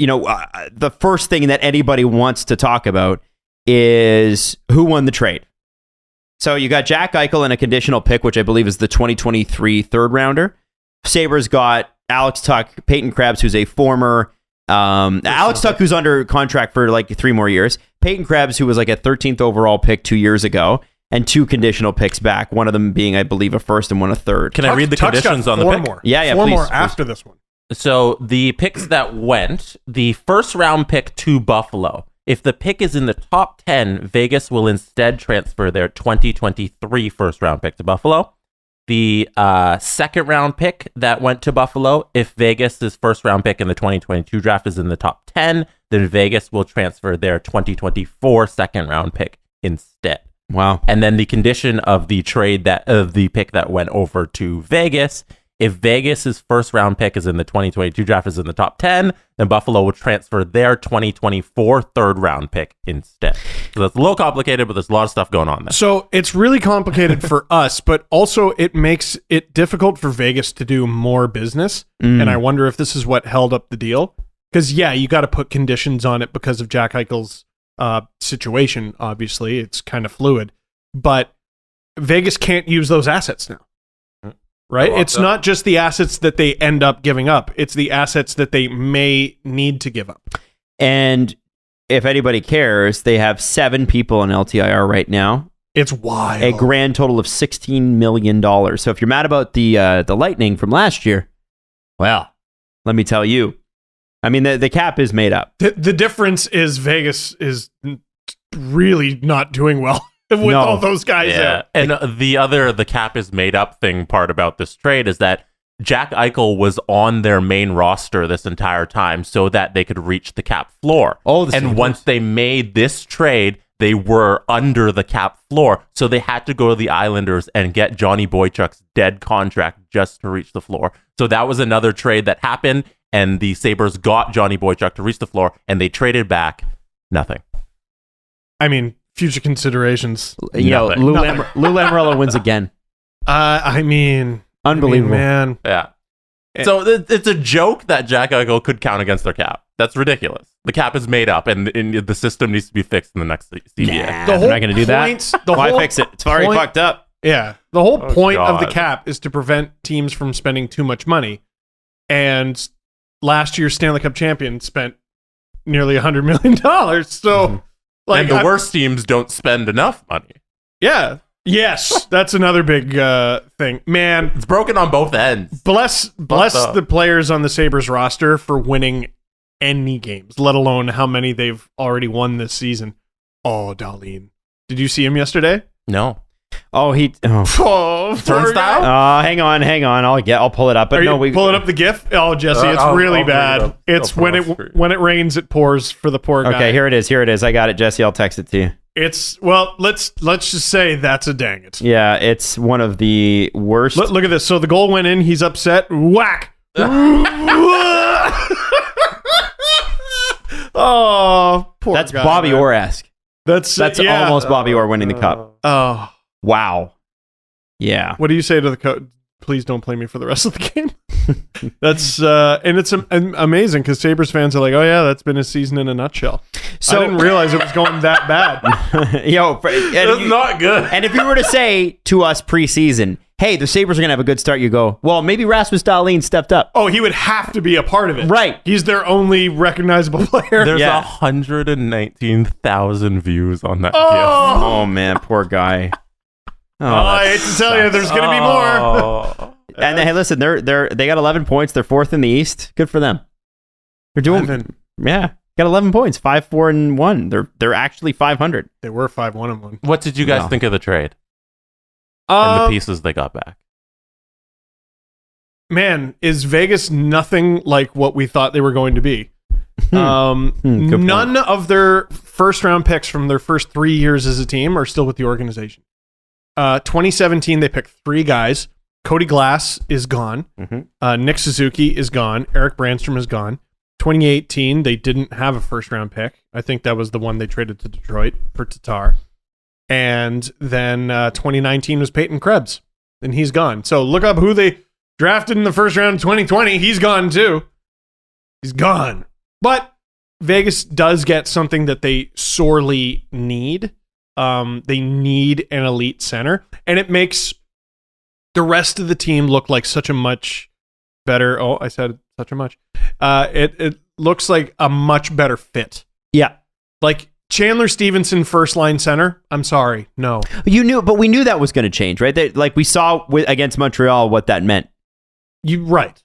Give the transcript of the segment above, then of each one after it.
the first thing that anybody wants to talk about is who won the trade. So you got Jack Eichel and a conditional pick, which I believe is the 2023 third rounder. Sabres got Alex Tuch, Peyton Krebs, who's a former Alex Tuch, who's under contract for like 3 more years. Peyton Krebs, who was like a 13th overall pick 2 years ago, and 2 conditional picks back. One of them being, I believe, a first and one a third. Can I read the conditions on the pick? More. Yeah, 4 please, more please. after this one. So the picks that went, the first round pick to Buffalo. If the pick is in the top 10, Vegas will instead transfer their 2023 first round pick to Buffalo. The second round pick that went to Buffalo, if Vegas's first round pick in the 2022 draft is in the top 10, then Vegas will transfer their 2024 second round pick instead. Wow. And then the condition of the trade of the pick that went over to Vegas, if Vegas's first round pick is in the 2022 draft is in the top 10, then Buffalo will transfer their 2024 third round pick instead. So that's a little complicated, but there's a lot of stuff going on there. So it's really complicated for us, but also it makes it difficult for Vegas to do more business. And I wonder if this is what held up the deal. Because, yeah, you got to put conditions on it because of Jack Eichel's situation, obviously. It's kind of fluid. But Vegas can't use those assets now. Right? It's not just the assets that they end up giving up. It's the assets that they may need to give up. And if anybody cares, they have 7 people in LTIR right now. It's wild. A grand total of $16 million. So if you're mad about the Lightning from last year, well, let me tell you. I mean, the cap is made up. The difference is Vegas is really not doing well. With all those guys out. And the cap is made up thing part about this trade is that Jack Eichel was on their main roster this entire time so that they could reach the cap floor. And once they made this trade, they were under the cap floor. So they had to go to the Islanders and get Johnny Boychuk's dead contract just to reach the floor. So that was another trade that happened, and the Sabres got Johnny Boychuk to reach the floor, and they traded back nothing. I mean, future considerations. Lou Lamoriello wins again. I mean, unbelievable, man. Yeah. So it's a joke that Jack Eichel could count against their cap. That's ridiculous. The cap is made up, and the system needs to be fixed in the next CBA. They're not going to do that. Why fix it? It's already fucked up. Yeah. The whole point of the cap is to prevent teams from spending too much money. And last year's Stanley Cup champion spent nearly $100 million. So. And the worst teams don't spend enough money. Yeah. Yes. That's another big thing. Man. It's broken on both ends. Bless the players on the Sabres roster for winning any games, let alone how many they've already won this season. Oh, Darlene. Did you see him yesterday? No. Oh, turnstile? Hang on. I'll pull it up. But pulling up the GIF. Oh, Jesse, it's really bad. It's when it rains, it pours for the poor guy. Okay, here it is. I got it, Jesse. I'll text it to you. Let's just say that's a dang it. Yeah, it's one of the worst. Look at this. So the goal went in. He's upset. Whack. Oh, poor That's guy, Bobby man. Orr-esque. That's almost Bobby Orr winning the cup. Oh. Wow. Yeah. What do you say to the coach? Please don't play me for the rest of the game. That's and it's amazing because Sabres fans are like, oh yeah, that's been a season in a nutshell. So I didn't realize it was going that bad. That's not good. And if you were to say to us preseason, hey, the Sabres are going to have a good start, you go, well, maybe Rasmus Dahlin stepped up. Oh, he would have to be a part of it. Right. He's their only recognizable player. There's 119,000 views on that GIF. Oh, man, poor guy. I hate to tell you, there's going to be more. And hey, listen, they got 11 points. They're 4th in the East. Good for them. They're doing, got 11 points, 5-4-1. They're actually 500. They were 5-1-1. What did you guys think of the trade? And the pieces they got back. Man, is Vegas nothing like what we thought they were going to be? None of their first round picks from their first 3 years as a team are still with the organization. 2017, they picked 3 guys. Cody Glass is gone. Nick Suzuki is gone. Eric Brandstrom is gone. 2018, they didn't have a first round pick. I think that was the one they traded to Detroit for Tatar. And then 2019 was Peyton Krebs, and he's gone. So look up who they drafted in the first round of 2020. He's gone too. He's gone. But Vegas does get something that they sorely need. They need an elite center, and it makes the rest of the team look like such a much better. Oh, I said such a much. It looks like a much better fit. Yeah. Like Chandler Stevenson, first line center. I'm sorry. No. We knew that was going to change, right? Like we saw against Montreal what that meant. Right.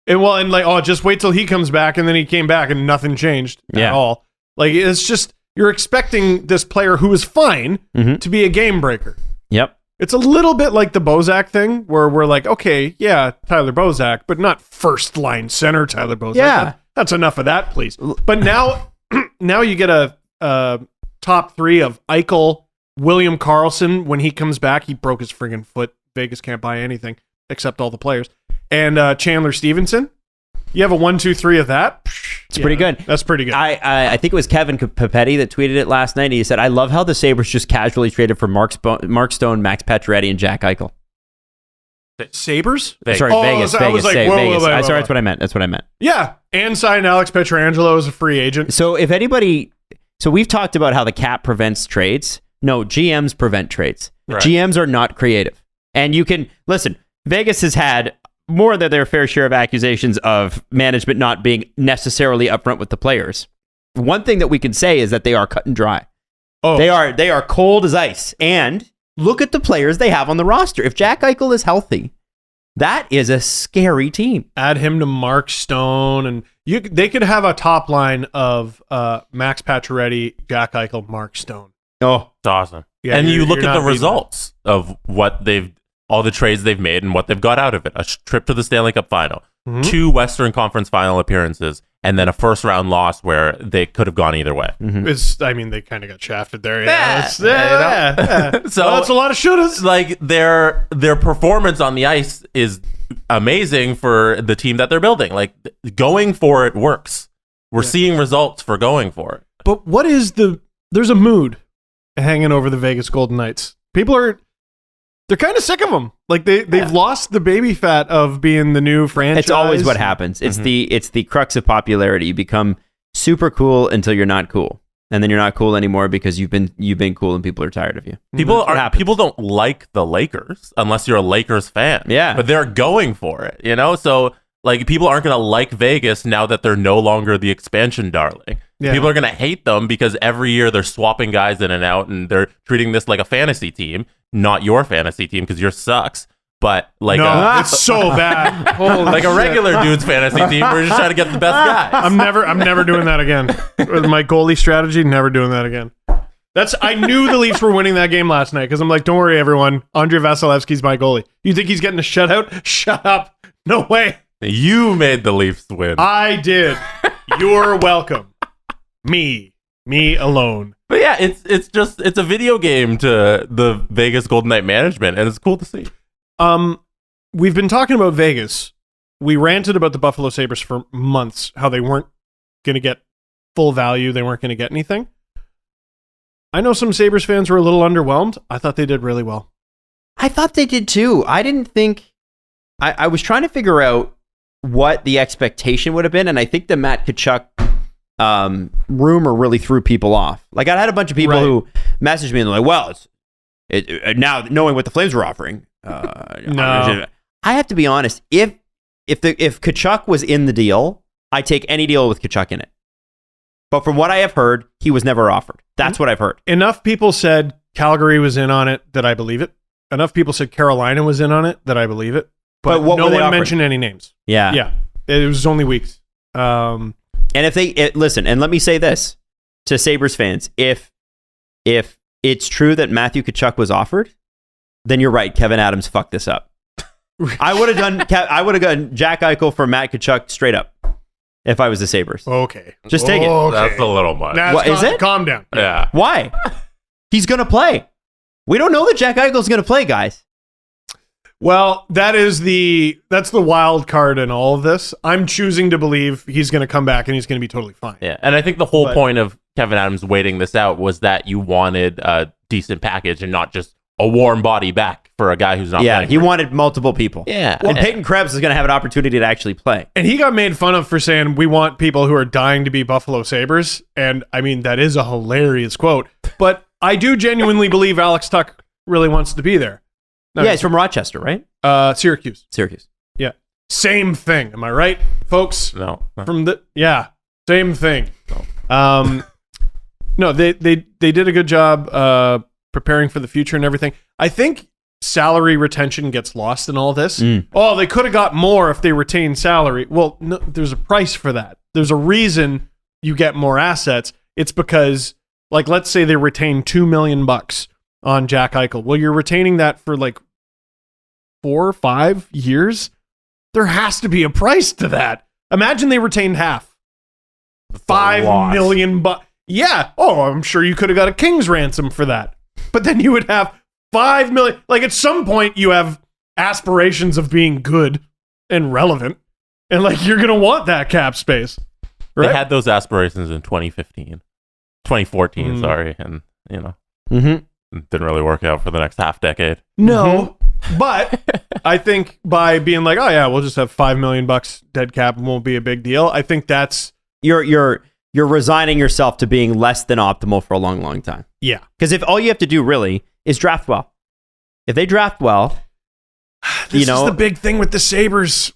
And just wait till he comes back, and then he came back and nothing changed at all. Like, it's just, you're expecting this player who is fine to be a game breaker. Yep. It's a little bit like the Bozak thing, where we're like, okay, yeah, Tyler Bozak, but not first line center Tyler Bozak. Yeah. That's enough of that, please. But now you get a top three of Eichel, William Karlsson. When he comes back, he broke his friggin' foot. Vegas can't buy anything except all the players. And Chandler Stevenson. You have a 1, 2, 3 of that. It's pretty good. That's pretty good. I think it was Kevin Papetti that tweeted it last night. He said, "I love how the Sabres just casually traded for Mark Stone, Max Pacioretty, and Jack Eichel." Sabres? Vegas. Sorry, Vegas. I was like, Vegas. Whoa. Sorry, that's what I meant. Yeah, and signed Alex Pietrangelo as a free agent. So we've talked about how the cap prevents trades. No, GMs prevent trades. Right. GMs are not creative. And you can, listen, Vegas has had more than their fair share of accusations of management not being necessarily upfront with the players. One thing that we can say is that they are cut and dry. Oh, they are cold as ice. And look at the players they have on the roster. If Jack Eichel is healthy, that is a scary team. Add him to Mark Stone, and they could have a top line of Max Pacioretty, Jack Eichel, Mark Stone. Oh, it's awesome. Yeah, and you look at the results of what all the trades they've made and what they've got out of it. A trip to the Stanley Cup final, 2 Western Conference final appearances, and then a first round loss where they could have gone either way. They kind of got shafted there. Yeah. So that's a lot of shouldas. Like their performance on the ice is amazing for the team that they're building. Like going for it works. We're seeing results for going for it. But what is there's a mood hanging over the Vegas Golden Knights. They're kind of sick of them. Like they've lost the baby fat of being the new franchise. It's always what happens. It's the crux of popularity. You become super cool until you're not cool, and then you're not cool anymore because you've been cool and people are tired of you. People don't like the Lakers unless you're a Lakers fan. Yeah, but they're going for it. So like people aren't going to like Vegas now that they're no longer the expansion darling. Yeah. People are going to hate them because every year they're swapping guys in and out, and they're treating this like a fantasy team. Not your fantasy team because yours sucks, but like it's so bad. Like a regular dude's fantasy team. We're just trying to get the best guys. I'm never doing that again. With my goalie strategy, never doing that again. I knew the Leafs were winning that game last night because I'm like, don't worry, everyone. Andrei Vasilevsky's my goalie. You think he's getting a shutout? Shut up. No way. You made the Leafs win. I did. You're welcome. Me alone. But yeah, it's a video game to the Vegas Golden Knight management, and it's cool to see. We've been talking about Vegas. We ranted about the Buffalo Sabres for months, how they weren't going to get full value, they weren't going to get anything. I know some Sabres fans were a little underwhelmed. I thought they did really well. I thought they did too. I didn't think... I was trying to figure out what the expectation would have been, and I think the Matt Tkachuk rumor really threw people off. Like I had a bunch of people who messaged me and they're like, well, now knowing what the Flames were offering, no. I have to be honest, if Tkachuk was in the deal, I'd take any deal with Tkachuk in it. But from what I have heard, he was never offered. That's what I've heard. Enough people said Calgary was in on it that I believe it. Enough people said Carolina was in on it that I believe it. But no one mentioned any names. Yeah. It was only weeks. And if listen, and let me say this to Sabres fans, if it's true that Matthew Tkachuk was offered, then you're right. Kevin Adams fucked this up. I would have done Jack Eichel for Matt Tkachuk straight up if I was the Sabres. Okay. Just take it. That's a little much. What is it? Calm down. Yeah. Why? He's going to play. We don't know that Jack Eichel's going to play, guys. Well, that's the wild card in all of this. I'm choosing to believe he's going to come back and he's going to be totally fine. Yeah, and I think the whole point of Kevin Adams waiting this out was that you wanted a decent package and not just a warm body back for a guy who's not Yeah, playing. he wanted multiple people. Yeah. And Peyton Krebs is going to have an opportunity to actually play. And he got made fun of for saying, we want people who are dying to be Buffalo Sabres. And I mean, that is a hilarious quote. But I do genuinely believe Alex Tuch really wants to be there. No, Yeah, he's from Rochester, right? Syracuse. Syracuse. Yeah. Same thing. Am I right, folks? No. Same thing. No, they did a good job preparing for the future and everything. I think salary retention gets lost in all this. Oh, they could have got more if they retained salary. Well, no, there's a price for that. There's a reason you get more assets. It's because, like, let's say they retain $2 million on Jack Eichel. Well, you're retaining that for like 4 or 5 years. There has to be a price to that. Imagine they retained half. $5 million. Yeah. Oh, I'm sure you could have got a king's ransom for that. But then you would have $5 million. Like, at some point, you have aspirations of being good and relevant. And, like, you're going to want that cap space. Right? They had those aspirations in 2014, sorry. And, it didn't really work out for the next half decade. No. But I think by being like, oh, yeah, we'll just have $5 million dead cap and won't be a big deal. I think that's... You're resigning yourself to being less than optimal for a long, long time. Yeah. Because if all you have to do really is draft well. If they draft well, this is the big thing with the Sabres.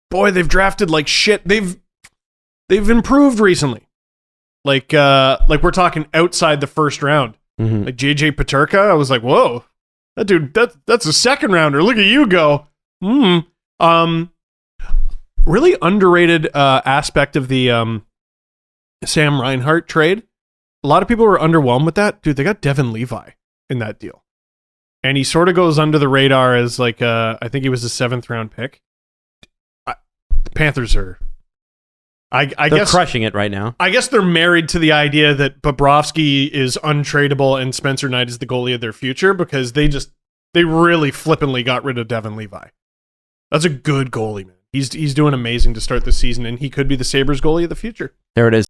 Boy, they've drafted like shit. They've improved recently. Like we're talking outside the first round. Like JJ Peterka, I was like, whoa, that dude, that's a second rounder. Look at you go. Really underrated aspect of the Sam Reinhart trade. A lot of people were underwhelmed with that. Dude, they got Devin Levi in that deal. And he sort of goes under the radar as like, I think he was a 7th round pick. The Panthers are, I they're guess, crushing it right now. I guess they're married to the idea that Bobrovsky is untradeable and Spencer Knight is the goalie of their future, because they really flippantly got rid of Devin Levi. That's a good goalie, man. He's doing amazing to start the season, and he could be the Sabres goalie of the future. There it is.